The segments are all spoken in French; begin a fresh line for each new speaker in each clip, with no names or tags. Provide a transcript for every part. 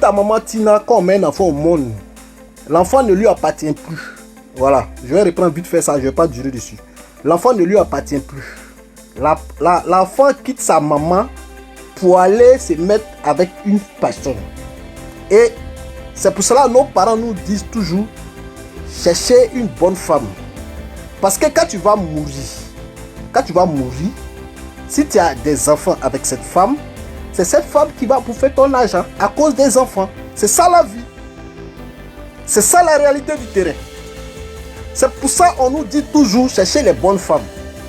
ta maman Tina, quand on met un enfant au monde, l'enfant ne lui appartient plus. Voilà, je vais reprendre vite fait ça, je ne vais pas durer dessus. L'enfant ne lui appartient plus. L'enfant quitte sa maman pour aller se mettre avec une personne. Et c'est pour cela que nos parents nous disent toujours, cherchez une bonne femme. Parce que quand tu vas mourir, si tu as des enfants avec cette femme, c'est cette femme qui va bouffer ton argent à cause des enfants. C'est ça la vie. C'est ça la réalité du terrain. C'est pour ça qu'on nous dit toujours chercher les bonnes femmes.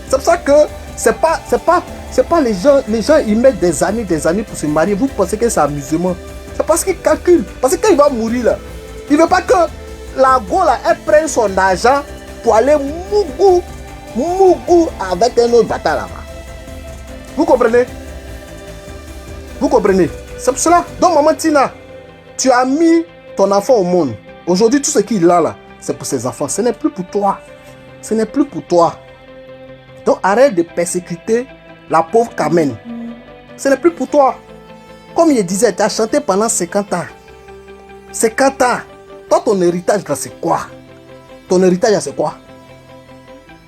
C'est pour ça que c'est pas les gens ils mettent des années pour se marier. Vous pensez que c'est amusement. C'est parce qu'ils calculent. Parce que quand il va mourir là, il ne veut pas que la go là, elle prenne son argent pour aller mougou avec un autre bâtard là-bas. Vous comprenez? Vous comprenez? C'est pour cela. Donc maman Tina, tu as mis ton enfant au monde. Aujourd'hui, tout ce qu'il a là, c'est pour ses enfants. Ce n'est plus pour toi. Ce n'est plus pour toi. Donc arrête de persécuter la pauvre Carmen. Ce n'est plus pour toi. Comme il disait, tu as chanté pendant 50 ans. 50 ans. Toi, ton héritage là, c'est quoi? Ton héritage là, c'est quoi?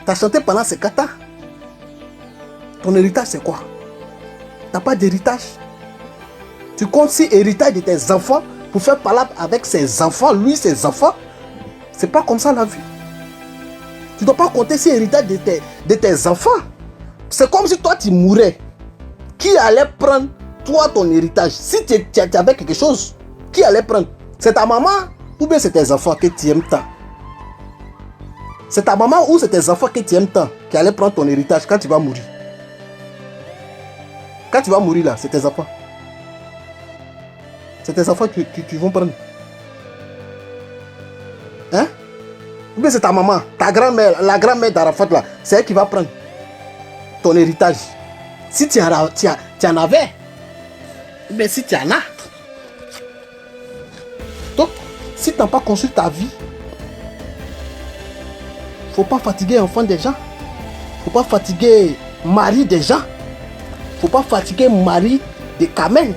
Tu as chanté pendant 50 ans. Ton héritage, c'est quoi? Tu n'as pas d'héritage. Tu comptes si héritage de tes enfants pour faire palabre avec ses enfants, lui, ses enfants. C'est pas comme ça la vie. Tu ne dois pas compter si héritage de tes enfants. C'est comme si toi, tu mourais. Qui allait prendre, toi, ton héritage? Si tu avais quelque chose, qui allait prendre? C'est ta maman ou bien c'est tes enfants que tu aimes tant? C'est ta maman ou c'est tes enfants que tu aimes tant qui allaient prendre ton héritage quand tu vas mourir? Quand tu vas mourir là, c'est tes enfants. C'est tes enfants qui vont prendre. Hein? Ou bien c'est ta maman, ta grand-mère, la grand-mère d'Arafat là, c'est elle qui va prendre ton héritage. Si tu en avais, ou bien si tu en as. Donc, si tu n'as pas conçu ta vie, faut pas fatiguer enfant des gens. Faut pas fatiguer mari des gens. Faut pas fatiguer mari des Carmen.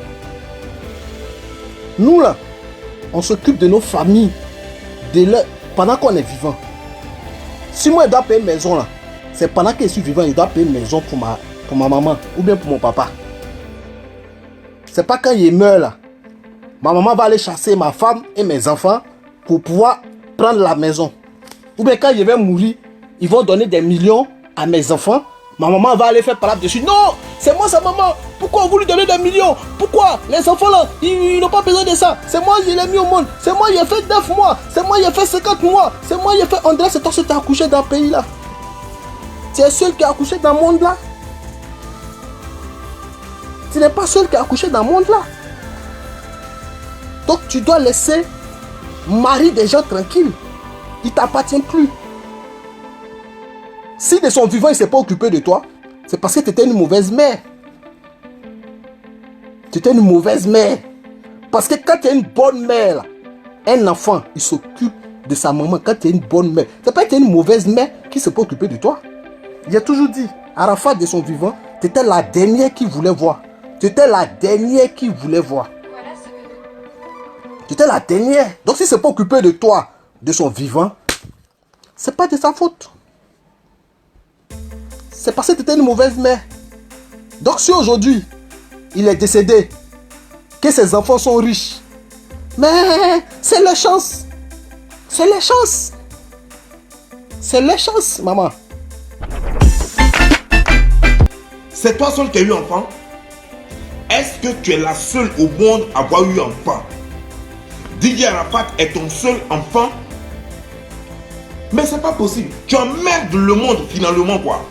Nous là, on s'occupe de nos familles pendant qu'on est vivant. Si moi je dois payer une maison là, c'est pendant que je suis vivant, je dois payer une maison pour ma maman ou bien pour mon papa. C'est pas quand il meurt là, ma maman va aller chasser ma femme et mes enfants pour pouvoir prendre la maison. Ou bien quand je vais mourir, ils vont donner des millions à mes enfants. Ma maman va aller faire palabre dessus. Non, c'est moi sa maman. Pourquoi vous lui donnez des millions? Pourquoi? Les enfants là, ils n'ont pas besoin de ça. C'est moi qui l'ai mis au monde. C'est moi qui ai fait 9 mois. C'est moi qui ai fait 50 mois. C'est moi qui ai fait... André, c'est toi qui as accouché dans le pays là. Tu es seul qui a accouché dans le monde là. Tu n'es pas seul qui a accouché dans le monde là. Donc tu dois laisser mari des gens tranquilles. Il ne t'appartient plus. Si de son vivant il ne s'est pas occupé de toi, c'est parce que tu étais une mauvaise mère. Tu étais une mauvaise mère. Parce que quand tu es une bonne mère, un enfant, il s'occupe de sa maman. Quand tu es une bonne mère, c'est pas que tu es une mauvaise mère qui ne s'est pas occupée de toi. Il a toujours dit, Arafat de son vivant, tu étais la dernière qui voulait voir. Tu étais la dernière qui voulait voir. Tu étais la dernière. Donc si il ne s'est pas occupé de toi, de son vivant, c'est pas de sa faute. C'est parce que tu étais une mauvaise mère. Donc si aujourd'hui, il est décédé, que ses enfants sont riches, mais c'est leur chance. C'est leur chance. C'est leur chance, maman.
C'est toi seul qui as eu enfant? Est-ce que tu es la seule au monde à avoir eu enfant? Didier Arafat est ton seul enfant? Mais c'est pas possible. Tu emmerdes le monde finalement quoi.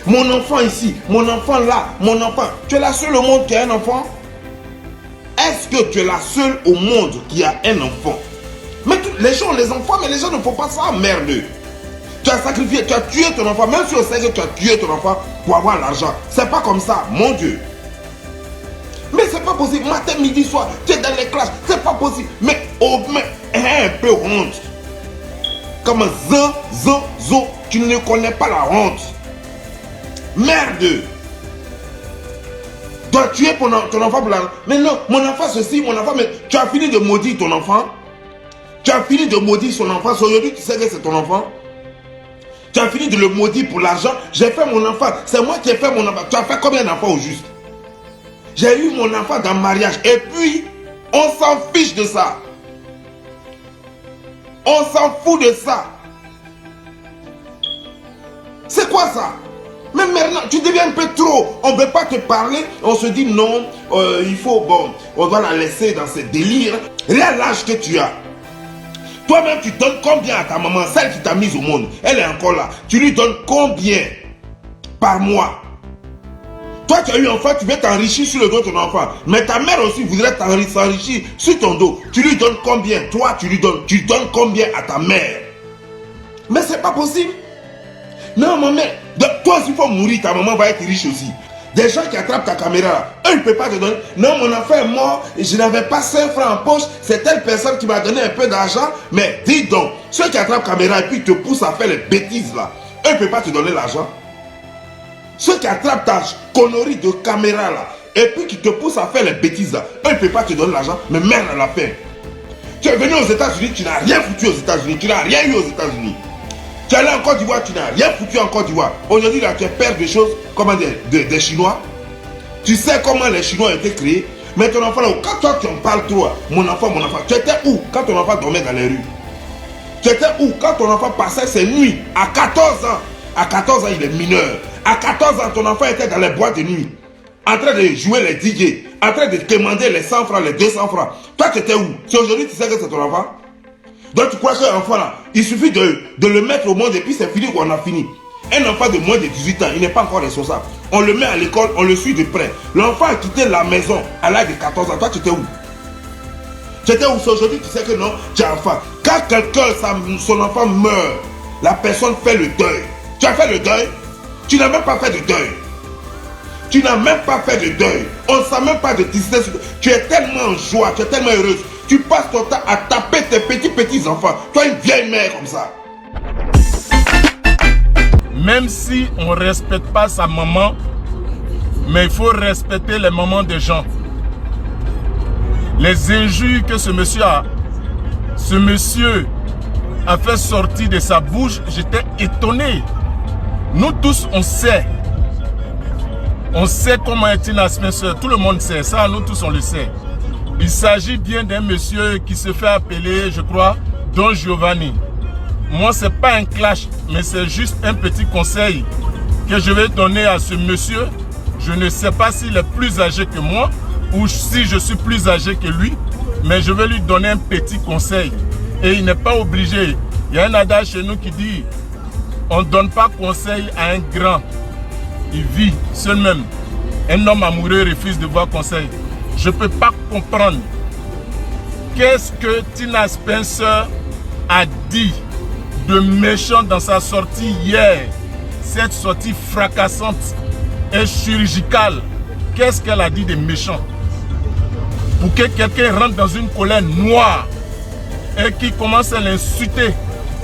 Mon enfant ici, mon enfant là, mon enfant. Tu es la seule au monde qui a un enfant? Est-ce que tu es la seule au monde qui a un enfant? Mais les gens ont les enfants, mais les gens ne font pas ça, merde. Tu as sacrifié, tu as tué ton enfant, même si on sait que tu as tué ton enfant pour avoir l'argent. C'est pas comme ça, mon Dieu. Mais c'est pas possible, matin, midi, soir, tu es dans les classes, c'est pas possible. Mais un peu honte. Comme zo, tu ne connais pas la honte. Merde. dois tuer ton enfant pour la... Mais non, mon enfant ceci, mon enfant... Mais tu as fini de maudire ton enfant. Tu as fini de maudire son enfant. Aujourd'hui, tu sais que c'est ton enfant. Tu as fini de le maudire pour l'argent. J'ai fait mon enfant. C'est moi qui ai fait mon enfant. Tu as fait combien d'enfants au juste? J'ai eu mon enfant dans le mariage. Et puis, on s'en fiche de ça. On s'en fout de ça. C'est quoi ça? Mais maintenant, tu deviens un peu trop. On ne veut pas te parler. On se dit non, il faut, bon, on doit la laisser dans ses délires. Regarde l'âge que tu as. Toi-même, tu donnes combien à ta maman, celle qui t'a mise au monde? Elle est encore là. Tu lui donnes combien par mois? Toi, tu as eu un enfant, tu veux t'enrichir sur le dos de ton enfant. Mais ta mère aussi voudrait s'enrichir sur ton dos. Tu lui donnes combien? Toi, tu donnes combien à ta mère? Mais c'est pas possible. Non, maman, toi aussi, il faut mourir. Ta maman va être riche aussi. Des gens qui attrapent ta caméra, eux, ils ne peuvent pas te donner. Non, mon enfant est mort, je n'avais pas 5 francs en poche. C'est telle personne qui m'a donné un peu d'argent. Mais dis donc, ceux qui attrapent la caméra et puis te poussent à faire les bêtises là, eux, ils ne peuvent pas te donner l'argent. Ceux qui attrapent ta connerie de caméra là, et puis qui te poussent à faire les bêtises là, eux, ils ne peuvent pas te donner l'argent. Mais merde à la fin. Tu es venu aux États-Unis, tu n'as rien foutu aux États-Unis, tu n'as rien eu aux États-Unis. Tu es allé en Côte d'Ivoire, tu n'as rien foutu en Côte d'Ivoire. Aujourd'hui, là, tu es père de choses, comment dire, des Chinois. Tu sais comment les Chinois ont été créés. Mais ton enfant, là, quand toi, tu en parles trop, mon enfant, tu étais où quand ton enfant dormait dans les rues? Tu étais où quand ton enfant passait ses nuits à 14 ans? À 14 ans, il est mineur. À 14 ans, ton enfant était dans les boîtes de nuit, en train de jouer les DJ, en train de demander les 100 francs, les 200 francs. Toi, tu étais où? Si aujourd'hui, tu sais que c'est ton enfant? Donc tu crois qu'un enfant là, il suffit de le mettre au monde et puis c'est fini qu'on a fini. Un enfant de moins de 18 ans, il n'est pas encore responsable. On le met à l'école, on le suit de près. L'enfant a quitté la maison à l'âge de 14 ans. Toi, tu étais où? Tu étais où? Aujourd'hui, tu sais que non, tu es enfant. Quand quelqu'un, son enfant meurt, la personne fait le deuil. Tu as fait le deuil? Tu n'as même pas fait de deuil. Tu n'as même pas fait de deuil. On ne sent même pas de tristesse. Tu es tellement en joie, tu es tellement heureuse. Tu passes ton temps à taper tes petits enfants. Toi, une vieille mère comme ça.
Même si on ne respecte pas sa maman, mais il faut respecter les mamans des gens. Les injures que ce monsieur a fait sortir de sa bouche, j'étais étonné. Nous tous, on sait. On sait comment est Tina Spencer. Tout le monde sait ça, nous tous on le sait. Il s'agit bien d'un monsieur qui se fait appeler, je crois, Don Giovanni. Moi, ce n'est pas un clash, mais c'est juste un petit conseil que je vais donner à ce monsieur. Je ne sais pas s'il est plus âgé que moi ou si je suis plus âgé que lui, mais je vais lui donner un petit conseil. Et il n'est pas obligé. Il y a un adage chez nous qui dit « On ne donne pas conseil à un grand. Il vit seul même. Un homme amoureux refuse de voir conseil. » Je ne peux pas comprendre qu'est-ce que Tina Spencer a dit de méchant dans sa sortie hier. Cette sortie fracassante et chirurgicale. Qu'est-ce qu'elle a dit de méchant? Pour que quelqu'un rentre dans une colère noire et qui commence à l'insulter,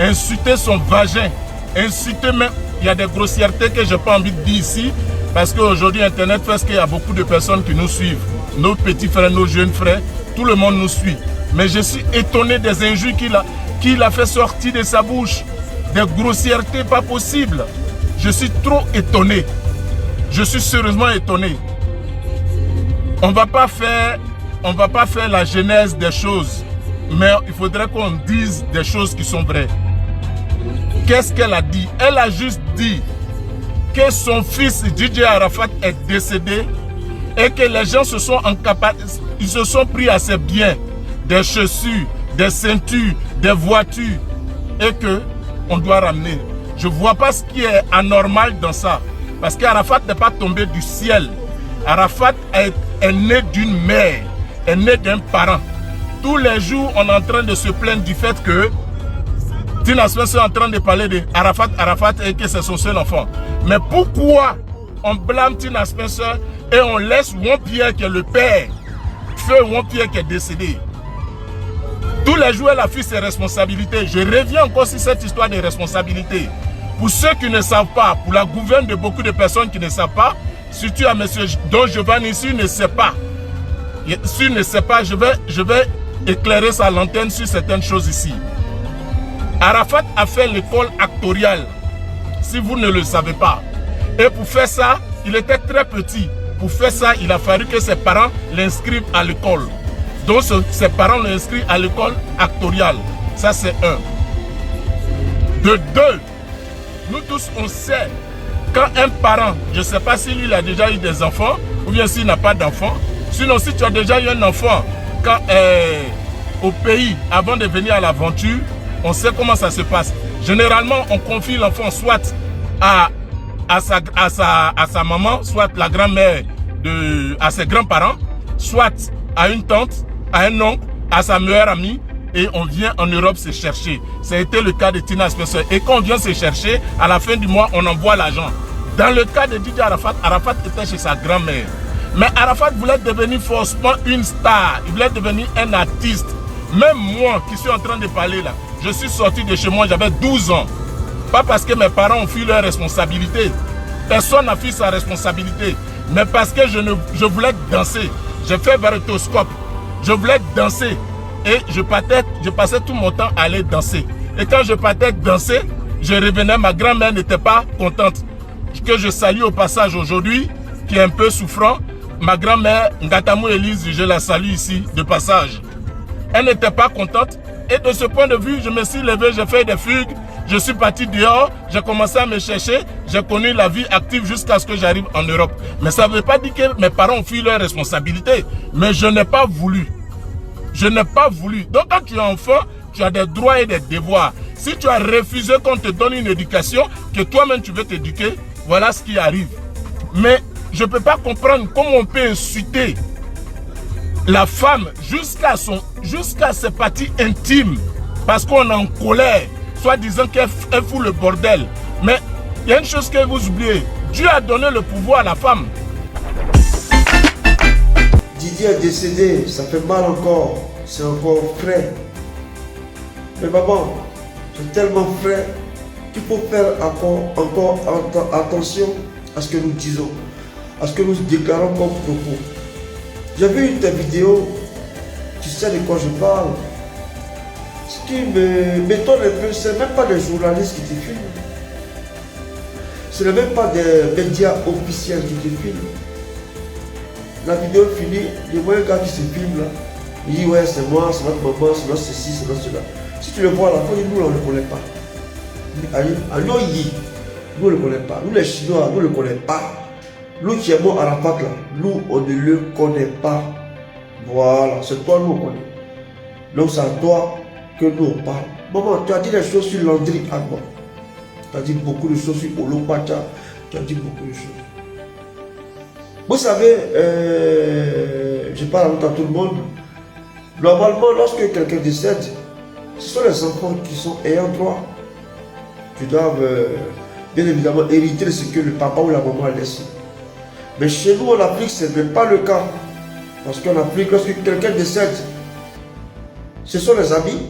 insulter son vagin, insulter même. Il y a des grossièretés que je n'ai pas envie de dire ici parce qu'aujourd'hui Internet fait ce qu'il y a beaucoup de personnes qui nous suivent. Nos petits frères, nos jeunes frères, tout le monde nous suit. Mais je suis étonné des injures qu'il a fait sortir de sa bouche. Des grossièretés pas possibles. Je suis trop étonné. Je suis sérieusement étonné. On ne va pas faire la genèse des choses. Mais il faudrait qu'on dise des choses qui sont vraies. Qu'est-ce qu'elle a dit? Elle a juste dit que son fils DJ Arafat est décédé et que les gens se sont ils se sont pris à ses biens, des chaussures, des ceintures, des voitures, et que on doit ramener. Je ne vois pas ce qui est anormal dans ça. Parce qu'Arafat n'est pas tombé du ciel. Arafat est né d'une mère, est né d'un parent. Tous les jours, on est en train de se plaindre du fait que Tina Spencer est en train de parler de Arafat et que c'est son seul enfant. Mais pourquoi on blâme Tina Spencer et on laisse Won-Pierre qui est le père, feu Won-Pierre qui est décédé? Tous les jours, elle a fait ses responsabilités. Je reviens encore sur cette histoire de responsabilité. Pour ceux qui ne savent pas, pour la gouverne de beaucoup de personnes qui ne savent pas, Si tu as monsieur Don Giovanni, s'il ne sait pas, je vais éclairer sa lanterne sur certaines choses ici. Arafat a fait l'école actoriale, si vous ne le savez pas. Et pour faire ça, il était très petit. Pour faire ça, il a fallu que ses parents l'inscrivent à l'école. Donc ses parents l'ont inscrit à l'école actoriale. Ça c'est un. De deux, nous tous on sait, quand un parent, je ne sais pas si lui il a déjà eu des enfants, ou bien s'il n'a pas d'enfants, sinon si tu as déjà eu un enfant au pays, avant de venir à l'aventure, on sait comment ça se passe. Généralement, on confie l'enfant soit à sa maman, soit la grand-mère à ses grands-parents, soit à une tante, à un oncle, à sa meilleure amie, et on vient en Europe se chercher. Ça a été le cas de Tina Spencer. Et quand on vient se chercher, à la fin du mois, on envoie l'argent. Dans le cas de Didier Arafat, Arafat était chez sa grand-mère. Mais Arafat voulait devenir forcément une star. Il voulait devenir un artiste. Même moi qui suis en train de parler là, je suis sorti de chez moi, j'avais 12 ans. Pas parce que mes parents ont fui leur responsabilité. Personne n'a fui sa responsabilité. Mais parce que je voulais danser. J'ai fait Veritoscope. Je voulais danser. Et je passais tout mon temps à aller danser. Et quand je partais danser, je revenais, ma grand-mère n'était pas contente. Que je salue au passage aujourd'hui, qui est un peu souffrant. Ma grand-mère, Ngatamou Elise, je la salue ici, de passage. Elle n'était pas contente. Et de ce point de vue, je me suis levé, j'ai fait des fugues. Je suis parti dehors, j'ai commencé à me chercher. J'ai connu la vie active jusqu'à ce que j'arrive en Europe. Mais ça ne veut pas dire que mes parents ont fui leurs responsabilités. Mais je n'ai pas voulu. Je n'ai pas voulu. Donc quand tu es enfant, tu as des droits et des devoirs. Si tu as refusé qu'on te donne une éducation, que toi-même tu veux t'éduquer, voilà ce qui arrive. Mais je ne peux pas comprendre comment on peut insulter la femme jusqu'à ses parties intimes parce qu'on est en colère, soit disant qu'elle fout le bordel. Mais il y a une chose que vous oubliez. Dieu a donné le pouvoir à la femme.
Didier est décédé, ça fait mal encore, c'est encore frais. Mais maman, c'est tellement frais qu'il faut faire encore attention à ce que nous disons, à ce que nous déclarons comme propos. J'ai vu une vidéo, tu sais de quoi je parle. Ce qui m'étonne un peu, ce n'est même pas des journalistes qui te filment. Ce n'est même pas des médias officiels qui te filment. La vidéo finit, il y a un gars qui se filme là. Il dit ouais c'est moi, c'est notre maman, c'est notre ceci, c'est notre cela. Si tu le vois à la fin, nous on ne le connaît pas. Nous on ne le connaît pas. Nous les Chinois, nous ne le connaissons pas. Nous qui aimons Arafat là, nous on ne le connaît pas. Voilà, c'est toi nous on connaît. Donc c'est à toi que nous on parle. Maman, tu as dit des choses sur Landry Agba. Tu as dit beaucoup de choses sur Olopacha. Tu as dit beaucoup de choses. Vous savez, je parle à tout le monde. Normalement, lorsque quelqu'un décède, ce sont les enfants qui sont ayant droit. Qui doivent bien évidemment hériter ce que le papa ou la maman a laissé. Mais chez nous en Afrique, ce n'est pas le cas. Parce qu'en Afrique, lorsque quelqu'un décède, ce sont les amis.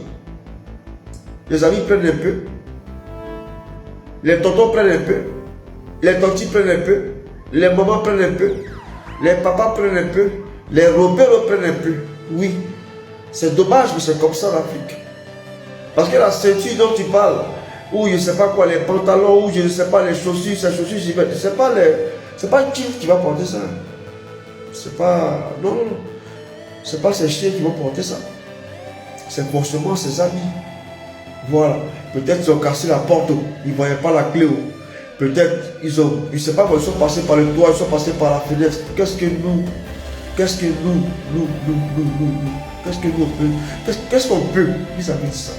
Les amis prennent un peu. Les tontons prennent un peu. Les tantis prennent un peu. Les mamans prennent un peu. Les papas prennent un peu. Les robeurs prennent un peu. Oui. C'est dommage, mais c'est comme ça en Afrique. Parce que la ceinture dont tu parles, ou je ne sais pas quoi, les pantalons, ou je ne sais pas les chaussures, ces chaussures, c'est pas un chief qui va porter ça. C'est pas. Non, non. C'est pas ces chiens qui vont porter ça. C'est forcément ses amis. Voilà. Peut-être qu'ils ont cassé la porte, ils ne voyaient pas la clé. Peut-être ils ont. Je ne sais pas, ils sont passés par le toit, ils sont passés par la fenêtre. Qu'est-ce que nous qu'est-ce qu'on peut, qu'est-ce qu'on peut vis-à-vis de ça?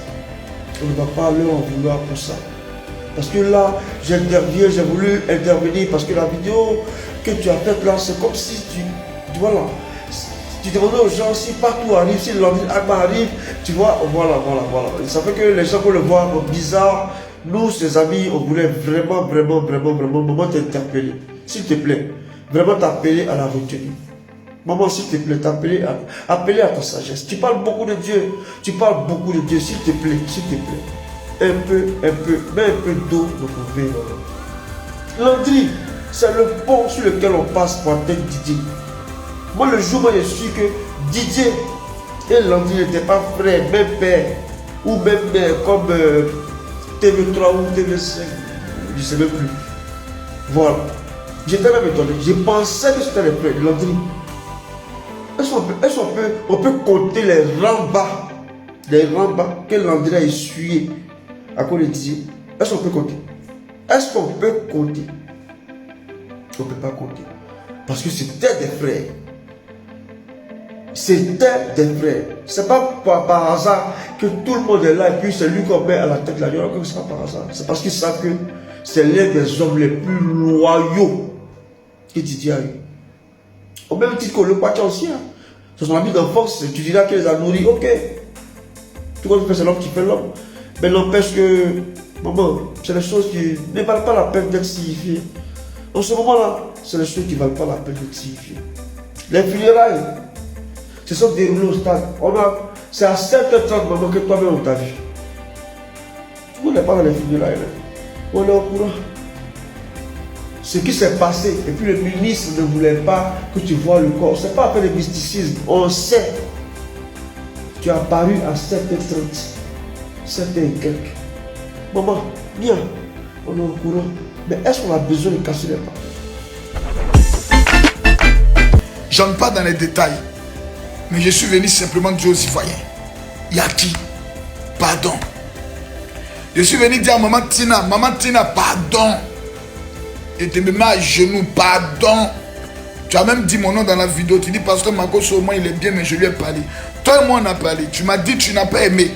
On ne va pas leur en vouloir pour ça. Parce que là, j'interviens, j'ai voulu intervenir parce que la vidéo que tu as faite là, c'est comme si voilà, tu demandais aux gens si partout arrive, si Landry Agba arrive, tu vois, voilà. Ça fait que les gens vont le voir bizarre. Nous, ses amis, on voulait vraiment, maman t'interpeller. S'il te plaît, vraiment t'appeler à la retenue. Maman, s'il te plaît, t'appeler à ta sagesse. Tu parles beaucoup de Dieu. S'il te plaît. Un peu, mets un peu d'eau dans ton verre. Landry, C'est le pont sur lequel on passe pour atteindre Didier. Moi, le jour où je suis que Didier et Landry n'étaient pas frères, même père, ou même mère, comme TV3 ou TV5, je ne sais même plus. Voilà. J'étais même étonné. Je pensais que c'était les frères de Landry. Est-ce qu'on peut compter les rembats que Landry a essuyé à cause de Didier? Est-ce qu'on peut compter? Est-ce qu'on peut compter? On ne peut pas compter. Parce que c'était des frères. C'était des frères. C'est pas par hasard que tout le monde est là et puis c'est lui qu'on met à la tête de la nuit. C'est pas par hasard. C'est parce qu'ils savent que c'est l'un des hommes les plus loyaux que Didier a eu. Au même titre que le Kwacha aussi. Hein. C'est son ami d'enfance. Tu diras qu'il les a nourris. Ok. Tout comme c'est l'homme qui fait l'homme. Mais n'empêche que, maman, c'est des choses qui ne valent pas la peine d'être signifiées. En ce moment-là, c'est des choses qui ne valent pas la peine d'être signifiées. Les funérailles se sont déroulées au stade. C'est à 7h30, maman, que toi-même on t'a vu. On n'est pas dans les funérailles. On est au courant. Ce qui s'est passé, et puis le ministre ne voulait pas que tu vois le corps. Ce n'est pas après le mysticisme. On sait. Tu es apparu à 7h30. 7h et quelques. Maman, bien, on est au courant. Mais est-ce qu'on a besoin de casser les pas?
J'entre pas dans les détails. Mais je suis venu simplement dire aux citoyens. Yaki, pardon. Je suis venu dire à Maman Tina, pardon. Je te mets à genoux, pardon. Tu as même dit mon nom dans la vidéo. Tu dis, Pasteur Makosso, au moins il est bien, mais je lui ai parlé. Toi et moi, on a parlé. Tu m'as dit, tu n'as pas aimé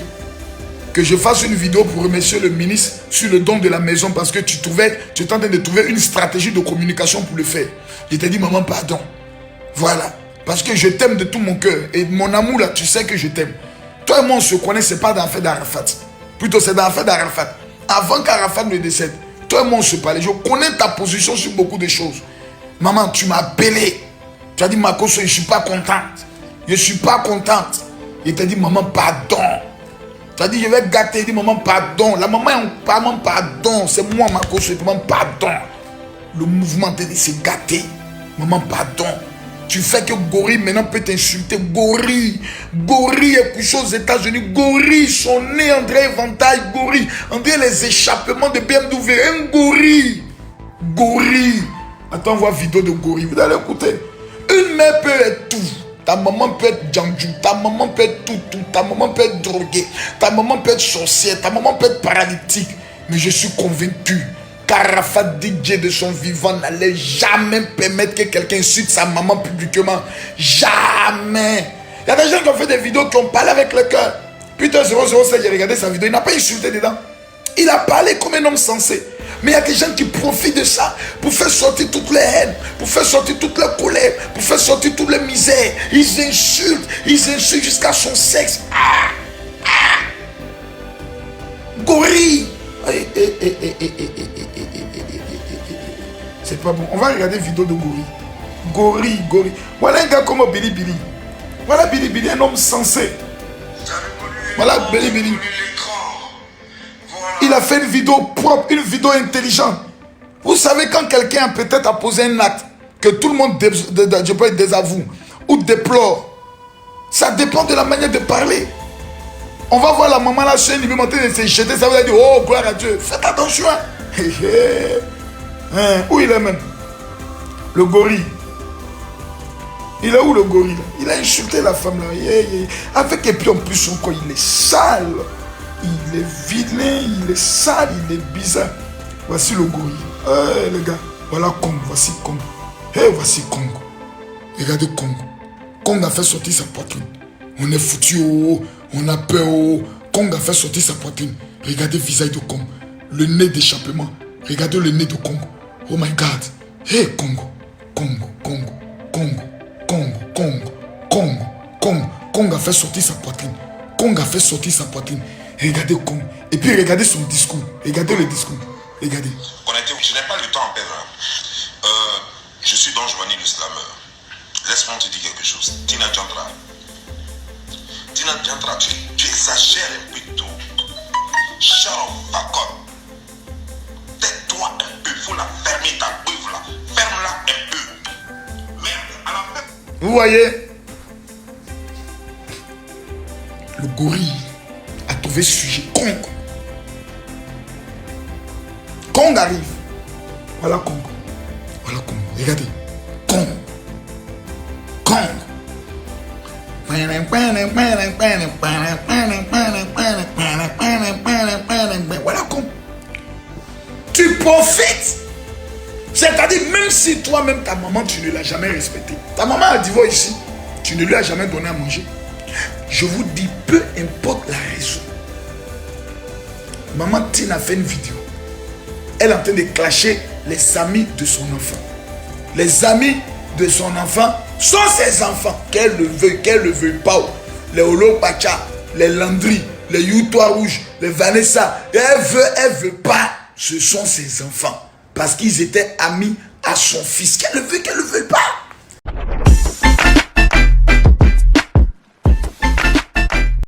que je fasse une vidéo pour remercier le ministre sur le don de la maison parce que tu étais en train de trouver une stratégie de communication pour le faire. Je t'ai dit, maman, pardon. Voilà. Parce que je t'aime de tout mon cœur. Et mon amour, là, tu sais que je t'aime. Toi et moi, on se connaît, ce n'est pas dans l'affaire d'Arafat. Plutôt, c'est dans l'affaire d'Arafat. Avant qu'Arafat ne décède, toi et moi, on se parlait. Je connais ta position sur beaucoup de choses. Maman, tu m'as appelé. Tu as dit, Makosso, je ne suis pas contente. Je ne suis pas contente. Je t'ai dit, maman, pardon. Tu as dit, je vais gâter. Il dit, maman, pardon. La maman, maman, pardon. C'est moi, Makosso, maman, pardon. Le mouvement te dit, c'est gâté. Maman, pardon. Tu fais que Gori maintenant peut t'insulter. Gori est couché aux États-Unis. Gori, son nez, André Éventail. Gori, André les échappements de BMW. Un Gori. Attends, on voit vidéo de Gori. Vous allez écouter. Une mère peut être tout. Ta maman peut être Djandjou. Ta maman peut être tout. Ta maman peut être droguée. Ta maman peut être sorcière. Ta maman peut être paralytique. Mais je suis convaincu qu'Arafat Didier de son vivant n'allait jamais permettre que quelqu'un insulte sa maman publiquement. Jamais. Il y a des gens qui ont fait des vidéos qui ont parlé avec le cœur. Putain, 007, j'ai regardé sa vidéo. Il n'a pas insulté dedans. Il a parlé comme un homme sensé. Mais il y a des gens qui profitent de ça pour faire sortir toutes les haines, pour faire sortir toute la colère, pour faire sortir toutes les misères. Ils insultent jusqu'à son sexe. Gori. C'est pas bon. On va regarder une vidéo de Gori. Gori. Voilà un gars comme Billy Billy. Voilà Billy Billy, un homme sensé. Voilà Billy Billy. Il a fait une vidéo propre, une vidéo intelligente. Vous savez, quand quelqu'un peut-être a posé un acte que tout le monde désavoue ou déplore, ça dépend de la manière de parler. On va voir la maman là sur une lui monter de se jeter, ça veut dire oh gloire à Dieu. Faites attention. Où il est même? Le Gori. Il est où le Gori là? Il a insulté la femme là. Avec et puis en plus son corps, il est sale. Il est vilain, il est sale, il est bizarre. Voici le Gori. Les gars, voilà Congo, voici Congo. Voici Congo. Regardez Congo. Congo a fait sortir sa poitrine. On est foutu au haut, on a peur au haut. Congo a fait sortir sa poitrine. Regardez le visage de Congo. Le nez d'échappement. Regardez le nez de Congo. Oh my God. Congo. Congo a fait sortir sa poitrine. Congo a fait sortir sa poitrine. Regardez Congo. Et puis regardez son discours. Regardez le discours. Regardez.
Honnêtement, je n'ai pas le temps à perdre. Je suis Don Giovanni le slameur. Laisse-moi te dire quelque chose. Tina Diantra, tu exagères un peu tout. Shut up, fuck up. Tais-toi un peu, il faut la fermer ta bouffe là.
voyez, le gorille a trouvé sujet. Kong. Kong arrive. Voilà Kong. Voilà Kong. Regardez. Kong. Kong. Voilà Kong. Tu profites. C'est-à-dire, même si toi-même, ta maman, tu ne l'as jamais respectée. Ta maman a divorcé ici. Tu ne lui as jamais donné à manger. Je vous dis, peu importe la raison. Maman Tina a fait une vidéo. Elle est en train de clasher les amis de son enfant. Les amis de son enfant sont ses enfants. Qu'elle le veuille, qu'elle ne le veuille pas. Les Olo Pacha, les Landry, les Youtois Rouges, les Vanessa. Elle veut pas. Ce sont ses enfants. Parce qu'ils étaient amis à son fils. Qu'elle le veuille pas.